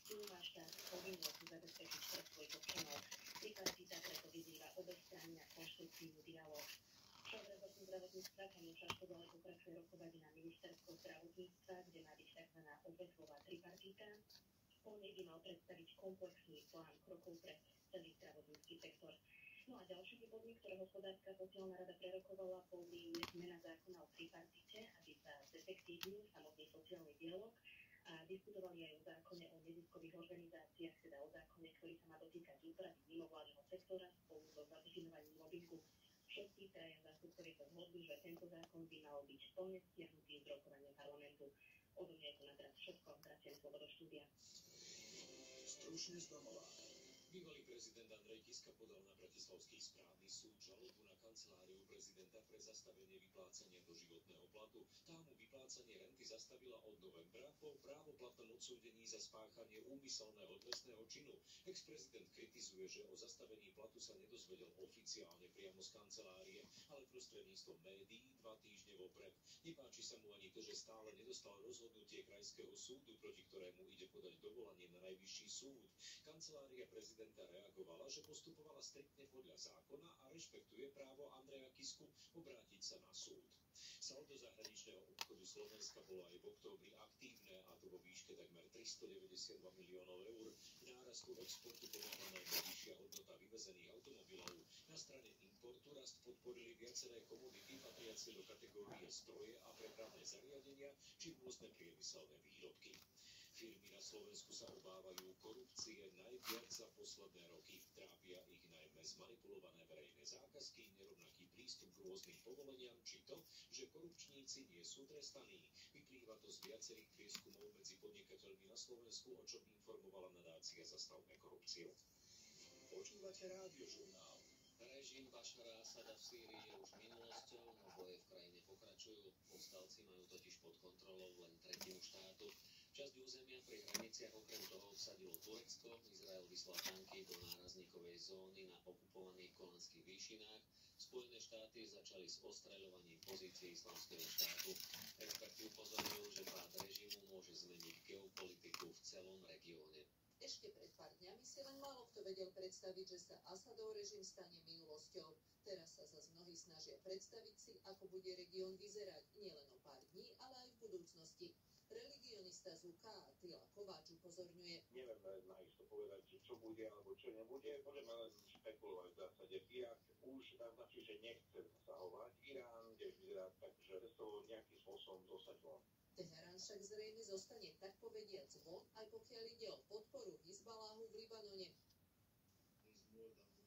Tu má štát povinnosť zabezpečiť pre svojich občanov. Tripartita preto vyzýva obe strany na konštruktívny dialóg. Šéf rezortu zdravotníctva Kamil Šaško pokračuje rokovať na ministerstvo zdravotníctva, kde má byť tzv. Odvetvová tripartita. Polník by mal predstaviť komplexný plán krokov pre celý zdravotnícky sektor. No a ďalšími bodmi, ktoré hospodárska sociálna rada prerokovala, boli zmena zákona o tripartite, aby sa zefektívnil samotný sociálny dialóg, a diskutovali aj o zákone o neziskových organizáciách, teda o zákone, ktorý sa má dotýkať úpravy mimovládneho sektora spolu so zadefinovaním lobbingu. Všetci traja zástupcovia sa zhodli, že tento zákon by mal byť plne stiahnutý z rokovania parlamentu. Odo mňa je to na teraz všetko. Vraciam slovo do štúdia. Stručne z domova. Bývalý prezident Andrej Kiska podal na bratislavský správny súd žalobu na kanceláriu prezidenta pre zastavenie vyplácania doživotného platu. Tá mu vyplácanie renty zastavila od novembra po právoplatnom odsúdení za spáchanie úmyselného trestného činu. Ex-prezident kritizuje, že o zastavení platu sa nedozvedel oficiálne priamo z kancelárie, ale prostredníctvom médií 2 týždne vopred. Nepáči sa mu ani to, že stále nedostal rozhodnutie krajského súdu, proti ktorému ide podať dovolanie na najvyšší súd. Kancelária prezidenta reagovala, že postupovala striktne podľa zákona a rešpektuje právo Andreja Kisku obrátiť sa na súd. Saldo zahraničného obchodu Slovenska bolo aj v októbri aktívne, a to vo výške takmer 392 miliónov eur. Nárastu exportu pomáha najmä vyššia hodnota vyvezených automobilov. Na strane importu rast podporili viaceré komodity patriace do kategórie stroje a prepravné zariadenia či rôzne priemyselné výrobky. Firmy na Slovensku sa obávajú korupcie najviac za posledné roky. Trápia ich najmä zmanipulované verejné zákazky, nerovnaký prístup k rôznym povoleniam, či to, že korupčníci nie sú trestaní. Vyplýva to z viacerých prieskumov medzi podnikateľmi na Slovensku, o čom informovala nadácia Zastavme korupciu. Počúvate Rádiožurnál. Režim Bašara Asada v Sýrii je už minulosťou, no boje v krajine pokračujú. Povstalci majú totiž pod kontrolou len tretinu štátu. Časť územia pri hraniciach okrem toho obsadilo Turecko. Izrael vyslal tanky do nárazníkovej zóny na okupovaných Golanských výšinách. Spojené štáty začali s ostreľovaním pozícií Islamského štátu. Experti upozorňujú, že pád režimu môže zmeniť geopolitiku v celom regióne. Ešte pred pár dňami si len málo kto vedel predstaviť, že sa Asadov režim stane minulosťou. Teraz sa zas mnohí snažia predstaviť si, ako bude región vyzerať nielen o pár dní, ale aj v budúcnosti. Religionista z UK Attila Kováč upozorňuje. Nevieme naisto povedať, čo bude alebo čo nebude. Môžeme len špekulovať v zásade. Irak už naznačí, že nechce zasahovať. Irán tiež vyzerá tak, že to nejakým spôsobom dostať von. Teherán však zrejme zostane tak povediac von, aj pokiaľ ide o podporu Hizbaláhu v Libanone.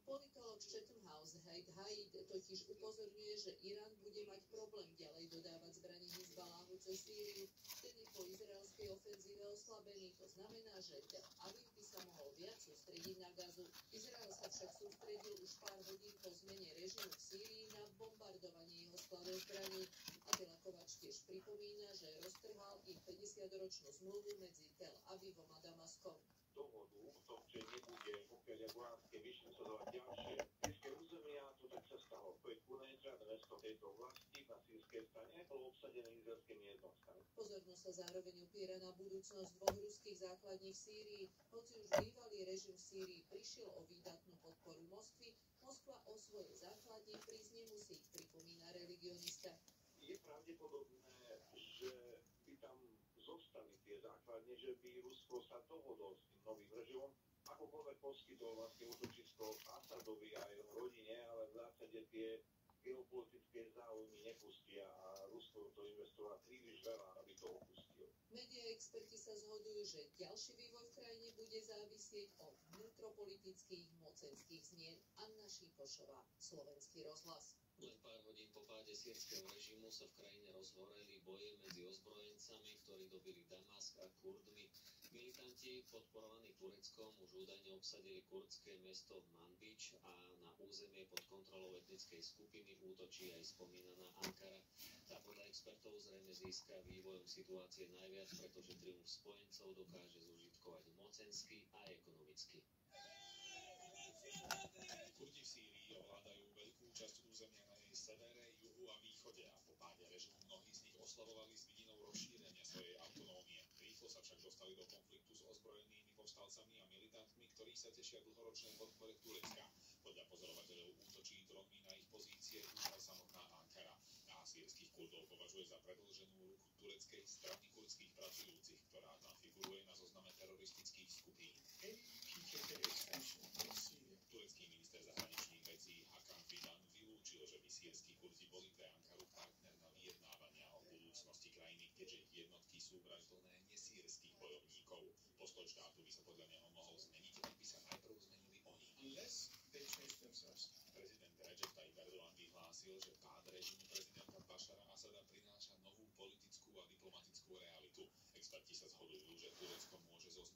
Politolog Chatham House Haid Haid totiž upozorňuje, že Irán bude mať problém ďalej dodávať zbrane Hizbaláhu cez Sýriu. Ten je po izraelskej ofenzíve oslabený. To znamená, že Tel Aviv by sa mohol viac sústrediť na Gazu. Izrael sa však sústredil už pár hodín po zmene režimu v Sýrii na bombardovanie jeho skladov zbraní. Attila Kováč tiež pripomína, že roztrhal ich 50-ročnú zmluvu medzi Tel Avivom a Damaskom. Dohodu o tom, že nebude pokiaľ Golánske výšiny sledovať ďalšie sýrske územia, to tak sa stalo. Kunejčan, mesto tejto oblasti na sýrskej strane, bolo obsadené izraelskými jednotkami. Pozornosť sa zároveň opiera na budúcnosť 2 ruských základní v Sýrii. Hoci už bývalý režim v Sýrii prišiel o výdatnú podporu Moskvy, Moskva o svoje základne prísť nemusí, pripomína religionista. Je pravdepodobné, že by tam zostali tie základne, že by Rusko sa dohodlo s tým novým režimom, akokoľvek poskytol vlastne útočisko Asadovi a jeho rodine, ale v zásade tie geopolitické záujmy nepustia a Rusko to investovalo príliš veľa, aby to opustil. Média experti sa zhodujú, že ďalší vývoj v krajine bude závisieť od vnútropolitických mocenských zmien. Anna Šípošová, Slovenský rozhlas. Len pár hodín po páde sírskeho režimu sa v krajine rozhoreli boje medzi ozbrojencami, ktorí dobili Damask a Kurdmi. Militanti podporovaní Tureckom už údajne obsadili kurdské mesto Manbidž a na územie pod kontrolou etnickej skupiny útočí aj spomínaná Ankara. Tá podľa expertov zrejme získa vývojom situácie najviac, pretože triumf spojencov dokáže zužitkovať mocensky a ekonomicky. Kurdi v Sýrii ovládajú veľkú časť územia na jej severe, juhu a východe a po páde režimu mnohí z nich oslavovali s vidinou rozšírenia svojej autonómie. Rýchlo sa však dostali do konfliktu s ozbrojenými povstalcami sa tešia dlhoročnej podpore Turecka. Podľa pozorovateľov útočí dronmi na ich pozície už aj samotná Ankara. A sýrskych Kurdov považuje za predĺženú ruku tureckej strany kurdských pracujúcich, ktorá tam figuruje na zozname teroristických skupín. Turecký minister zahraničných vecí Hakan Fidan vylúčil, že by sýrski Kurdi boli pre Ankaru partner na vyjednávania o budúcnosti krajiny, keďže ich jednotky sú vraždlené nesýrskych bojovníkov. Postoj štátu by sa podľa neho mohol zmeniť, ak by sa najprv zmenili oni. Prezident Recep Tayyip Erdogan vyhlásil, že pád režimu prezidenta Bašara Asada prináša novú politickú a diplomatickú realitu. Experti sa zhodujú, že Turecko môže zo